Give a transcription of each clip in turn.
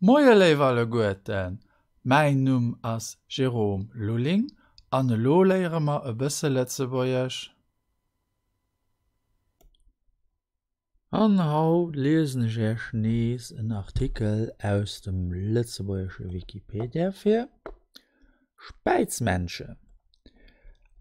Moie leiwale Goeten, mein Numm ass Jerome Lulling, an lo leere ma e bësse Lettzebuerch. An haut lesen ich nees en Artikel aus dem Lettzebuersche Wikipedia fir. Speizmensche.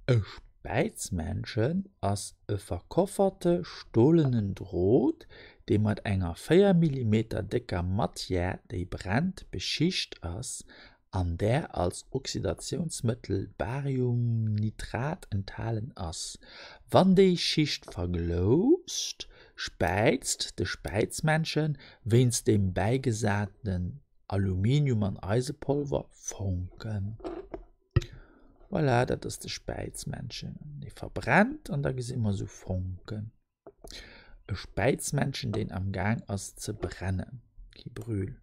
E Speizmenschen ass e verkofferte stohlenen Drot, de mat enger 4 mm dicker Matière déi brennt beschicht ass, an der als Oxidationsmittel Bariumnitrat enthalen ass. Wann déi Schicht verglost, speizt de Speizmenschen wenn's dem beigesaten Aluminium an Eisepulver funken. Voilà, dat ist de Speizmenschen. Die verbrennt und da gis immer so funken. E Speizmenschen, den am Gang ass ze brennen. Ki Brühl.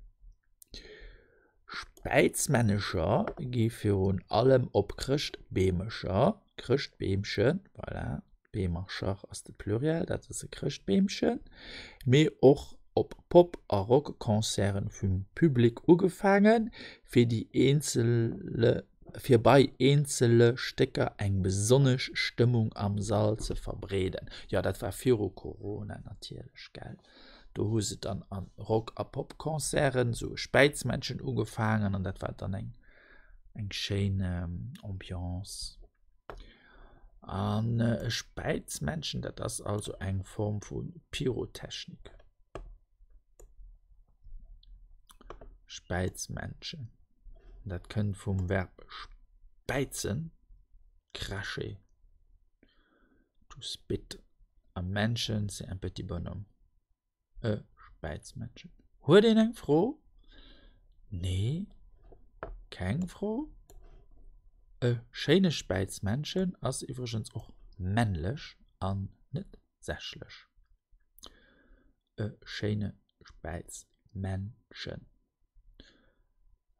Speizmännescher gi für allem op Christbemescher, Christbemchen, voilà, Bemerscher aus de Pluriel, dat is e Christbemchen, me och op Pop- a Rockkonzern vum Publikum ugefangen, fir bei einzelne Stecker eng besonnech Stimmung am Saal ze verbreden. Ja, dat war vir Corona natürlich, gell. Du huset dann an Rock- a Popkonzern so Speizmenschen ugefangen und dat war dann eng schöne Ambiance. An Speizmenschen, dat das also eng Form von Pyrotechnik. Speizmenschen. Dat können vom Verb speizen, cracher. To spit. Am Menschen c'est un petit bonhomme. Speizmenschen. Huet den eng froh? Nee, kein froh. Schöne Speizmenschen ass übrigens auch männlich an net sächlech. Schöne Speizmenschen.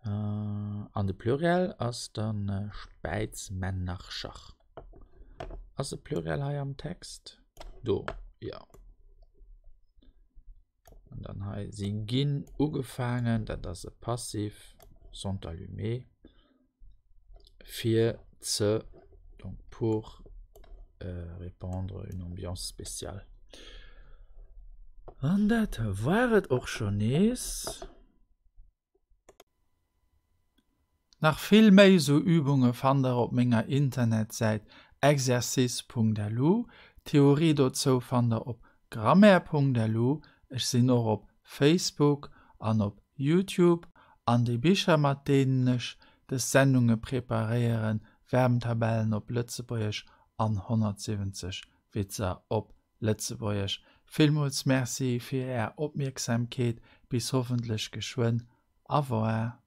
An de Pluriel ass dann Speizmännerschach. Ass de Pluriel ha am Text? Do, ja. Und dann ha sie ginn ugefangen, dat das e Passiv sont allumés fir ze donc pour répondre une ambiance spéciale. Und dat waret och schon nees. Nach viel méi so Übungen fand op ménger Internetseite exercice.delu, Theorie dazu fand op grammaire.delu, ich sinn auch op Facebook, an op YouTube, an die Bücher mat denen ich des Sendungen präparieren, Wärmtabellen op Lützeburg an 170 Witzer op Lützeburg. Vielmals merci für Ihre Aufmerksamkeit, bis hoffentlich geschwind. Au revoir.